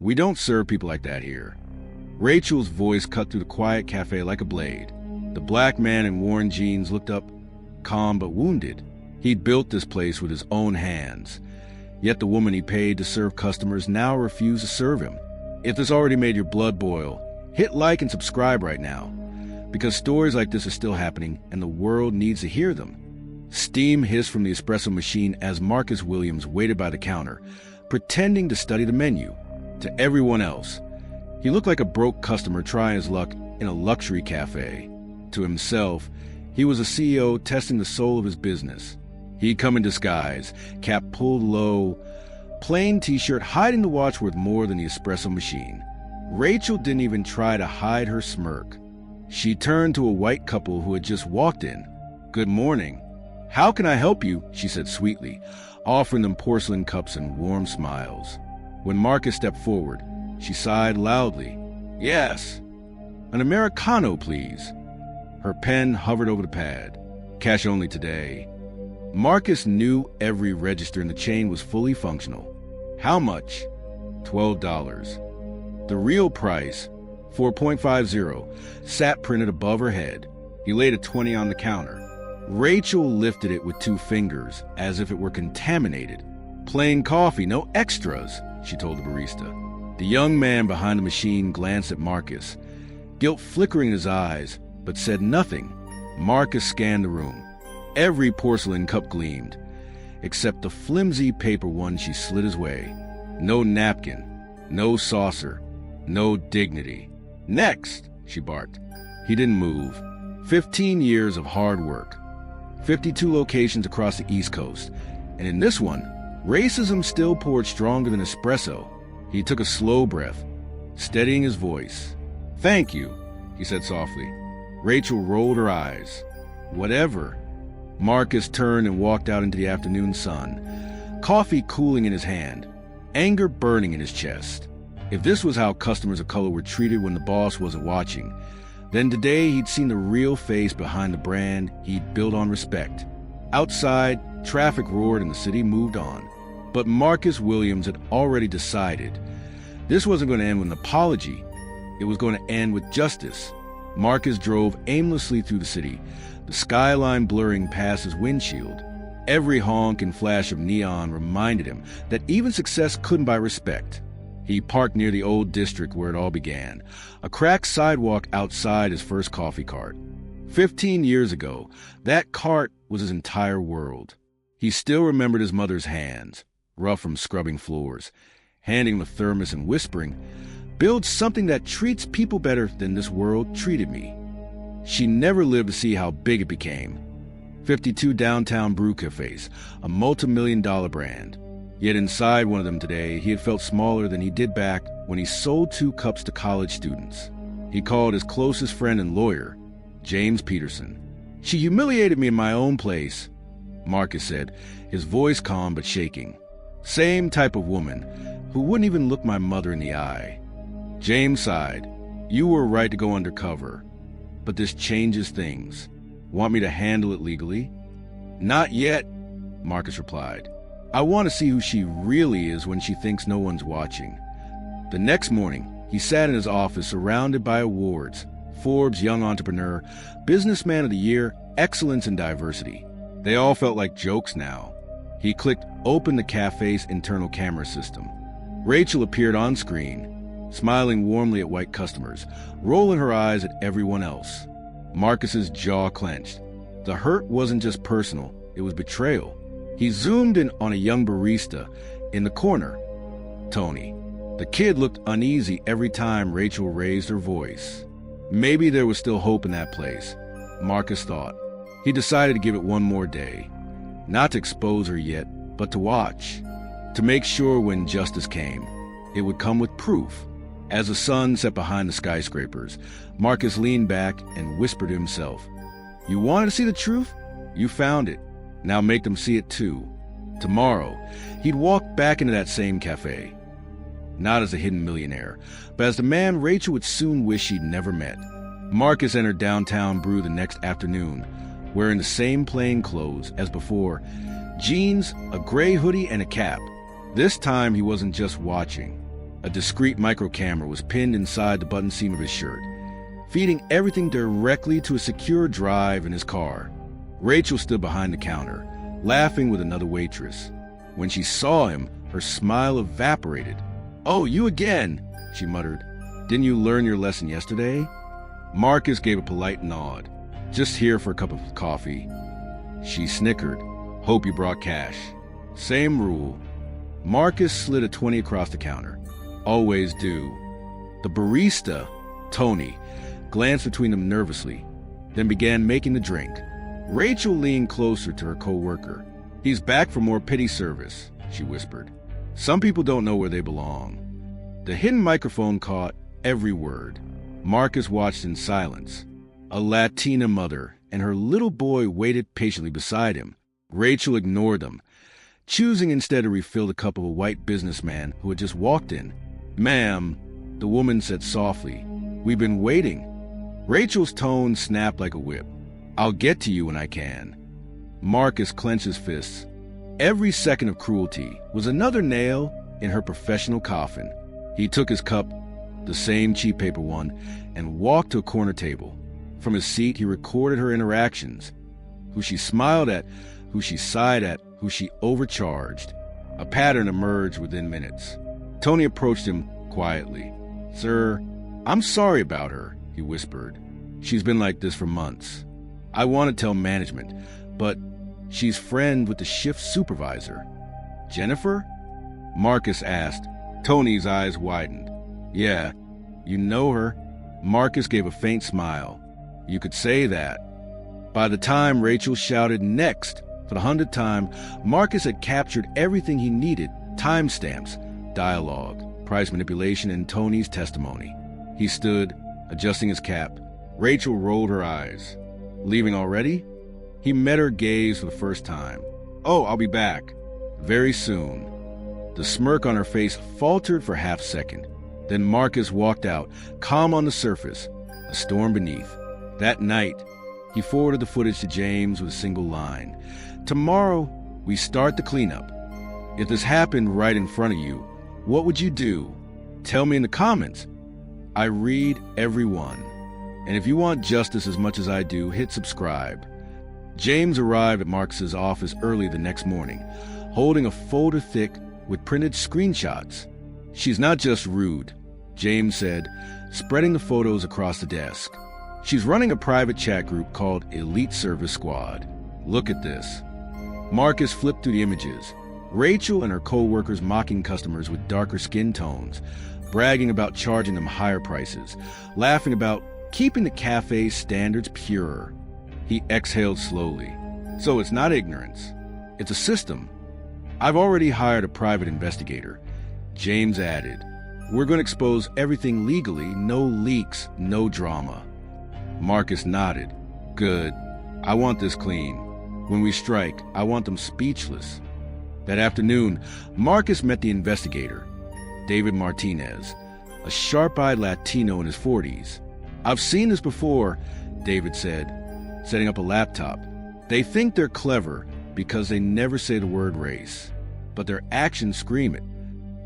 We don't serve people like that here. Rachel's voice cut through the quiet cafe like a blade. The black man in worn jeans looked up, calm but wounded. He'd built this place with his own hands. Yet the woman he paid to serve customers now refused to serve him. If this already made your blood boil, hit like and subscribe right now, because stories like this are still happening and the world needs to hear them. Steam hissed from the espresso machine as Marcus Williams waited by the counter, pretending to study the menu. To everyone else, he looked like a broke customer trying his luck in a luxury cafe. To himself, he was a CEO testing the soul of his business. He'd come in disguise, cap pulled low, plain t-shirt hiding the watch worth more than the espresso machine. Rachel didn't even try to hide her smirk. She turned to a white couple who had just walked in. "Good morning. How can I help you?" she said sweetly, offering them porcelain cups and warm smiles. When Marcus stepped forward, she sighed loudly. "Yes. An Americano, please." Her pen hovered over the pad. "Cash only today." Marcus knew every register in the chain was fully functional. "How much?" $12. The real price, $4.50, sat printed above her head. He laid a 20 on the counter. Rachel lifted it with 2 fingers, as if it were contaminated. "Plain coffee, no extras," she told the barista. The young man behind the machine glanced at Marcus, guilt flickering in his eyes, but said nothing. Marcus scanned the room. Every porcelain cup gleamed, except the flimsy paper one she slid his way. No napkin, no saucer, no dignity. "Next," she barked. He didn't move. 15 years of hard work. 52 locations across the East Coast. And in this one, racism still poured stronger than espresso. He took a slow breath, steadying his voice. "Thank you," he said softly. Rachel rolled her eyes. "Whatever." Marcus turned and walked out into the afternoon sun, coffee cooling in his hand, anger burning in his chest. If this was how customers of color were treated when the boss wasn't watching, then today he'd seen the real face behind the brand he'd built on respect. Outside, traffic roared and the city moved on. But Marcus Williams had already decided this wasn't going to end with an apology. It was going to end with justice. Marcus drove aimlessly through the city, the skyline blurring past his windshield. Every honk and flash of neon reminded him that even success couldn't buy respect. He parked near the old district where it all began, a cracked sidewalk outside his first coffee cart. 15 years ago, that cart was his entire world. He still remembered his mother's hands, rough from scrubbing floors, handing him a thermos and whispering, "Build something that treats people better than this world treated me." She never lived to see how big it became. 52 downtown brew cafes, a multi-million-dollar brand. Yet inside one of them today, he had felt smaller than he did back when he sold 2 cups to college students. He called his closest friend and lawyer, James Peterson. "She humiliated me in my own place," Marcus said, his voice calm but shaking. "Same type of woman, who wouldn't even look my mother in the eye." James sighed. "You were right to go undercover, but this changes things. Want me to handle it legally?" "Not yet," Marcus replied. "I want to see who she really is when she thinks no one's watching." The next morning, he sat in his office surrounded by awards: Forbes Young Entrepreneur, Businessman of the Year, Excellence in Diversity. They all felt like jokes now. He clicked open the cafe's internal camera system. Rachel appeared on screen, smiling warmly at white customers, rolling her eyes at everyone else. Marcus's jaw clenched. The hurt wasn't just personal, it was betrayal. He zoomed in on a young barista in the corner, Tony. The kid looked uneasy every time Rachel raised her voice. Maybe there was still hope in that place, Marcus thought. He decided to give it one more day. Not to expose her yet, but to watch. To make sure when justice came, it would come with proof. As the sun set behind the skyscrapers, Marcus leaned back and whispered to himself, "You wanted to see the truth? You found it. Now make them see it too." Tomorrow, he'd walk back into that same cafe. Not as a hidden millionaire, but as the man Rachel would soon wish she'd never met. Marcus entered downtown Brew the next afternoon, wearing the same plain clothes as before, jeans, a gray hoodie, and a cap. This time he wasn't just watching. A discreet micro camera was pinned inside the button seam of his shirt, feeding everything directly to a secure drive in his car. Rachel stood behind the counter, laughing with another waitress. When she saw him, her smile evaporated. "Oh, you again," she muttered. "Didn't you learn your lesson yesterday?" Marcus gave a polite nod. "Just here for a cup of coffee." She snickered. "Hope you brought cash." "Same rule." Marcus slid a 20 across the counter. "Always do." The barista, Tony, glanced between them nervously, then began making the drink. Rachel leaned closer to her co-worker. "He's back for more pity service," she whispered. "Some people don't know where they belong." The hidden microphone caught every word. Marcus watched in silence. A Latina mother and her little boy waited patiently beside him. Rachel ignored them, choosing instead to refill the cup of a white businessman who had just walked in. "Ma'am," the woman said softly, "we've been waiting." Rachel's tone snapped like a whip. "I'll get to you when I can." Marcus clenched his fists. Every second of cruelty was another nail in her professional coffin. He took his cup, the same cheap paper one, and walked to a corner table. From his seat, he recorded her interactions. Who she smiled at, who she sighed at, who she overcharged. A pattern emerged within minutes. Tony approached him quietly. "Sir, I'm sorry about her," he whispered. "She's been like this for months. I want to tell management, but she's friend with the shift supervisor." "Jennifer?" Marcus asked. Tony's eyes widened. "Yeah, you know her." Marcus gave a faint smile. "You could say that." By the time Rachel shouted "next" for the 100th time, Marcus had captured everything he needed: timestamps, dialogue, price manipulation, and Tony's testimony. He stood, adjusting his cap. Rachel rolled her eyes. "Leaving already?" He met her gaze for the first time. "Oh, I'll be back. Very soon." The smirk on her face faltered for half a second. Then Marcus walked out, calm on the surface, a storm beneath. That night, he forwarded the footage to James with a single line. "Tomorrow, we start the cleanup. If this happened right in front of you, what would you do? Tell me in the comments. I read every one. And if you want justice as much as I do, hit subscribe." James arrived at Marcus's office early the next morning, holding a folder thick with printed screenshots. "She's not just rude," James said, spreading the photos across the desk. "She's running a private chat group called Elite Service Squad. Look at this." Marcus flipped through the images. Rachel and her co-workers mocking customers with darker skin tones, bragging about charging them higher prices, laughing about keeping the cafe's standards pure. He exhaled slowly. "So it's not ignorance. It's a system. I've already hired a private investigator." James added, "We're going to expose everything legally, no leaks, no drama." Marcus nodded. "Good. I want this clean. When we strike, I want them speechless." That afternoon, Marcus met the investigator, David Martinez, a sharp-eyed Latino in his 40s. "I've seen this before," David said, setting up a laptop. "They think they're clever because they never say the word race, but their actions scream it."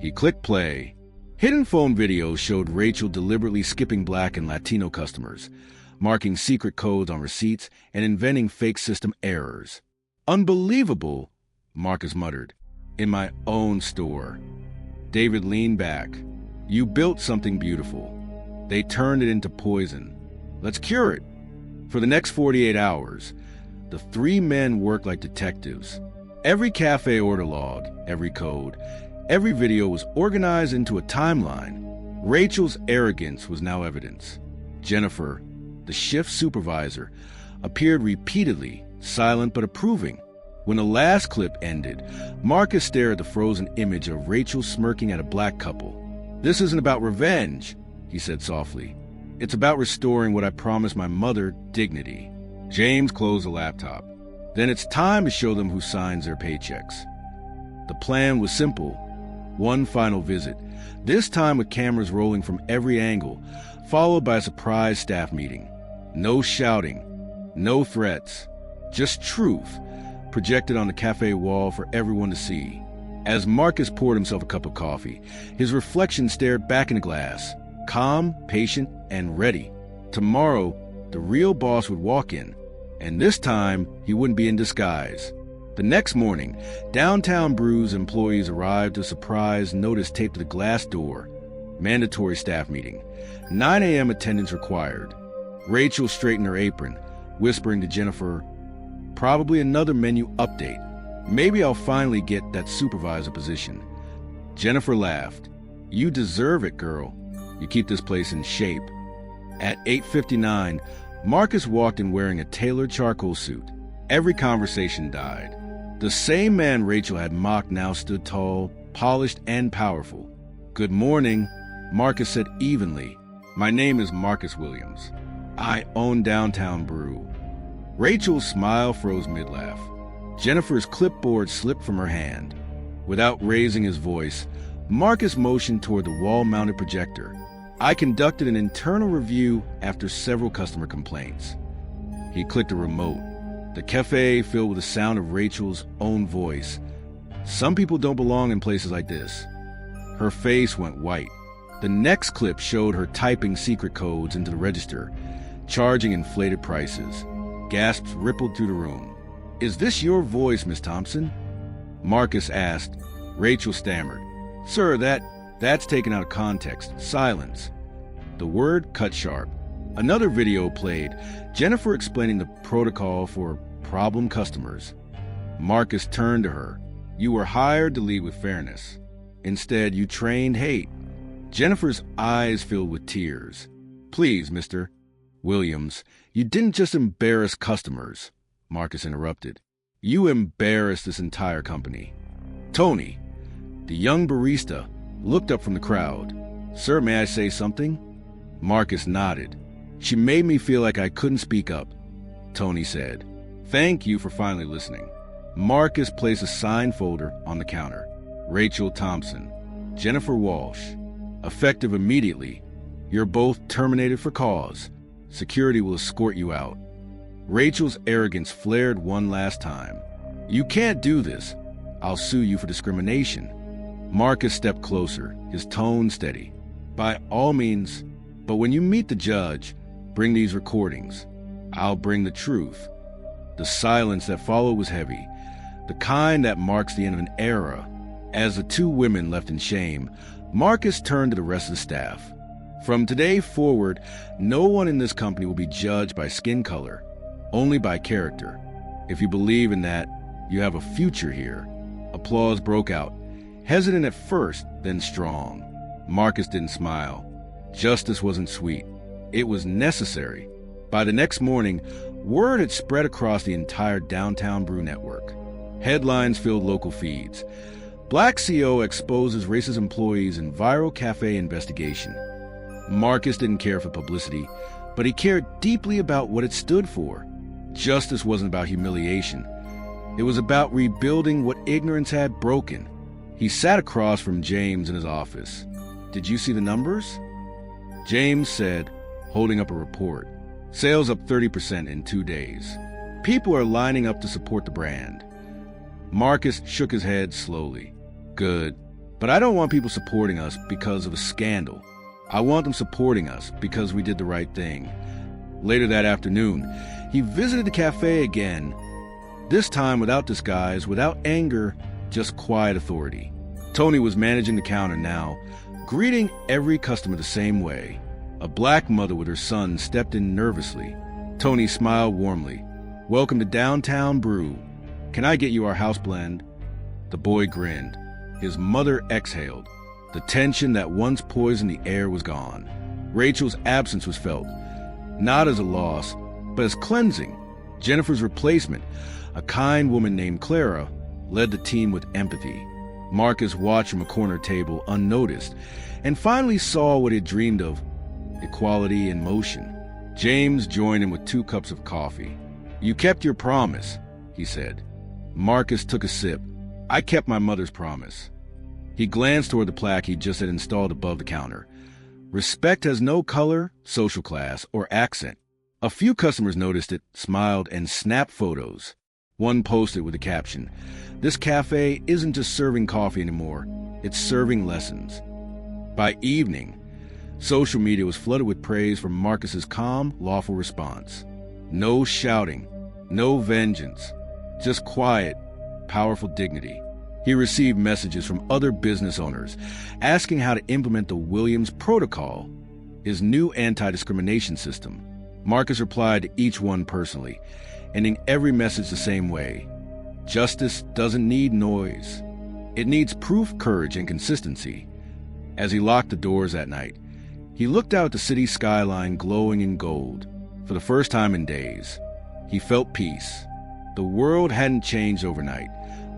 He clicked play. Hidden phone videos showed Rachel deliberately skipping Black and Latino customers, marking secret codes on receipts and inventing fake system errors. "Unbelievable," Marcus muttered. "In my own store." David leaned back. "You built something beautiful. They turned it into poison. Let's cure it." For the next 48 hours, the three men worked like detectives. Every cafe order log, every code, every video was organized into a timeline. Rachel's arrogance was now evidence. Jennifer, the shift supervisor, appeared repeatedly, silent but approving. When the last clip ended, Marcus stared at the frozen image of Rachel smirking at a Black couple. "This isn't about revenge," he said softly. "It's about restoring what I promised my mother, dignity." James closed the laptop. "Then it's time to show them who signs their paychecks." The plan was simple. One final visit, this time with cameras rolling from every angle, followed by a surprise staff meeting. No shouting, no threats, just truth projected on the cafe wall for everyone to see. As Marcus poured himself a cup of coffee, his reflection stared back in the glass, calm, patient, and ready. Tomorrow, the real boss would walk in, and this time he wouldn't be in disguise. The next morning, Downtown Brew's employees arrived with a surprise notice taped to the glass door. Mandatory staff meeting. 9 a.m. attendance required. Rachel straightened her apron, whispering to Jennifer, "Probably another menu update. Maybe I'll finally get that supervisor position." Jennifer laughed. "You deserve it, girl. You keep this place in shape." At 8:59, Marcus walked in wearing a tailored charcoal suit. Every conversation died. The same man Rachel had mocked now stood tall, polished, and powerful. "Good morning," Marcus said evenly. "My name is Marcus Williams. I own Downtown Brew." Rachel's smile froze mid-laugh. Jennifer's clipboard slipped from her hand. Without raising his voice, Marcus motioned toward the wall-mounted projector. "I conducted an internal review after several customer complaints." He clicked a remote. The cafe filled with the sound of Rachel's own voice. "Some people don't belong in places like this." Her face went white. The next clip showed her typing secret codes into the register, charging inflated prices. Gasps rippled through the room. "Is this your voice, Miss Thompson?" Marcus asked. Rachel stammered. "Sir, that's taken out of context. Silence." The word cut sharp. Another video played, Jennifer explaining the protocol for problem customers. Marcus turned to her. "You were hired to lead with fairness. Instead, you trained hate." Jennifer's eyes filled with tears. "Please, Mr. Williams, you didn't just embarrass customers," Marcus interrupted. "You embarrassed this entire company." Tony, the young barista, looked up from the crowd. "Sir, may I say something?" Marcus nodded. "She made me feel like I couldn't speak up," Tony said. "Thank you for finally listening." Marcus placed a signed folder on the counter. "Rachel Thompson, Jennifer Walsh. Effective immediately. You're both terminated for cause. Security will escort you out." Rachel's arrogance flared one last time. "You can't do this. I'll sue you for discrimination." Marcus stepped closer, his tone steady. "By all means, but when you meet the judge, bring these recordings. I'll bring the truth." The silence that followed was heavy, the kind that marks the end of an era. As the two women left in shame, Marcus turned to the rest of the staff. "From today forward, no one in this company will be judged by skin color, only by character. If you believe in that, you have a future here." Applause broke out, hesitant at first, then strong. Marcus didn't smile. Justice wasn't sweet. It was necessary. By the next morning, word had spread across the entire Downtown Brew network. Headlines filled local feeds. Black CO exposes racist employees in viral cafe investigation. Marcus didn't care for publicity, but he cared deeply about what it stood for. Justice wasn't about humiliation. It was about rebuilding what ignorance had broken. He sat across from James in his office. "Did you see the numbers?" James said, holding up a report. "Sales up 30% in 2 days. People are lining up to support the brand." Marcus shook his head slowly. "Good, but I don't want people supporting us because of a scandal. I want them supporting us because we did the right thing." Later that afternoon, he visited the cafe again, this time without disguise, without anger, just quiet authority. Tony was managing the counter now, greeting every customer the same way. A black mother with her son stepped in nervously. Tony smiled warmly. "Welcome to Downtown Brew. Can I get you our house blend?" The boy grinned. His mother exhaled. The tension that once poisoned the air was gone. Rachel's absence was felt, not as a loss, but as cleansing. Jennifer's replacement, a kind woman named Clara, led the team with empathy. Marcus watched from a corner table unnoticed and finally saw what he had dreamed of, equality in motion. James joined him with 2 cups of coffee. "You kept your promise," he said. Marcus took a sip. "I kept my mother's promise." He glanced toward the plaque he just had installed above the counter. "Respect has no color, social class, or accent." A few customers noticed it, smiled, and snapped photos. One posted with a caption, "This cafe isn't just serving coffee anymore, it's serving lessons." By evening, social media was flooded with praise for Marcus's calm, lawful response. No shouting, no vengeance, just quiet, powerful dignity. He received messages from other business owners asking how to implement the Williams Protocol, his new anti-discrimination system. Marcus replied to each one personally, ending every message the same way. Justice doesn't need noise. It needs proof, courage, and consistency. As he locked the doors that night, he looked out at the city skyline glowing in gold. For the first time in days, he felt peace. The world hadn't changed overnight,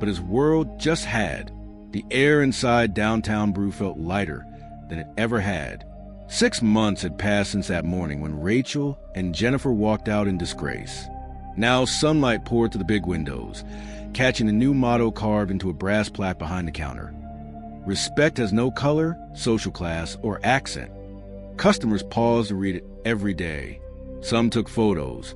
but his world just had. The air inside downtown Brew felt lighter than it ever had. 6 months had passed since that morning when Rachel and Jennifer walked out in disgrace. Now sunlight poured through the big windows, catching a new motto carved into a brass plaque behind the counter. Respect has no color, social class, or accent. Customers paused to read it every day. Some took photos.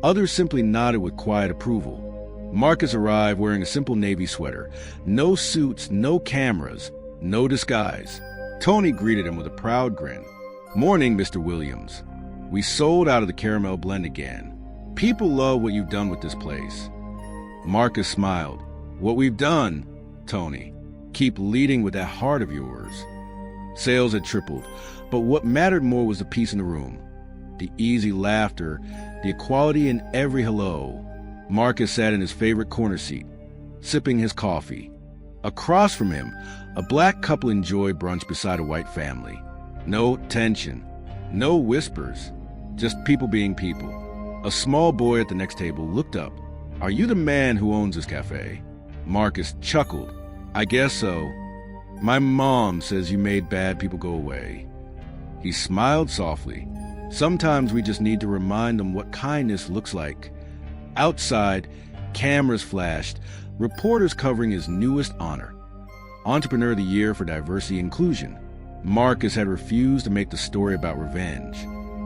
Others simply nodded with quiet approval. Marcus arrived wearing a simple navy sweater. No suits, no cameras, no disguise. Tony greeted him with a proud grin. "Morning, Mr. Williams. We sold out of the caramel blend again. People love what you've done with this place." Marcus smiled. "What we've done, Tony. Keep leading with that heart of yours." Sales had tripled, but what mattered more was the peace in the room. The easy laughter, the equality in every hello. Marcus sat in his favorite corner seat, sipping his coffee. Across from him, a black couple enjoyed brunch beside a white family. No tension, no whispers, just people being people. A small boy at the next table looked up. "Are you the man who owns this cafe?" Marcus chuckled. "I guess so. My mom says you made bad people go away." He smiled softly. Sometimes we just need to remind them what kindness looks like. Outside, cameras flashed, reporters covering his newest honor, Entrepreneur of the Year for Diversity Inclusion. Marcus had refused to make the story about revenge.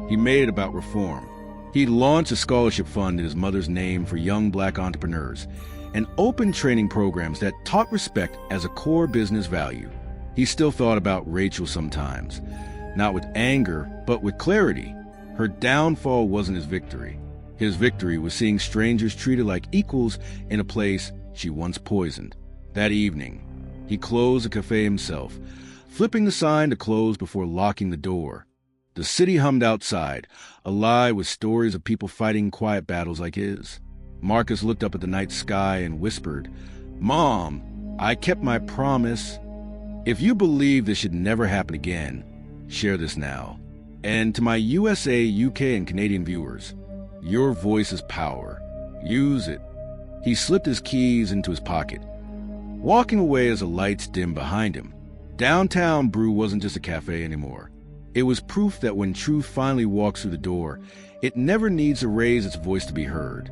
He made it about reform. He launched a scholarship fund in his mother's name for young black entrepreneurs and opened training programs that taught respect as a core business value. He still thought about Rachel sometimes, not with anger, but with clarity. Her downfall wasn't his victory. His victory was seeing strangers treated like equals in a place she once poisoned. That evening, he closed the cafe himself, flipping the sign to close before locking the door. The city hummed outside, alive with stories of people fighting quiet battles like his. Marcus looked up at the night sky and whispered, "Mom, I kept my promise. If you believe this should never happen again, share this now. And to my USA, UK, and Canadian viewers, your voice is power. Use it." He slipped his keys into his pocket, walking away as the lights dimmed behind him. Downtown Brew wasn't just a cafe anymore. It was proof that when truth finally walks through the door, it never needs to raise its voice to be heard.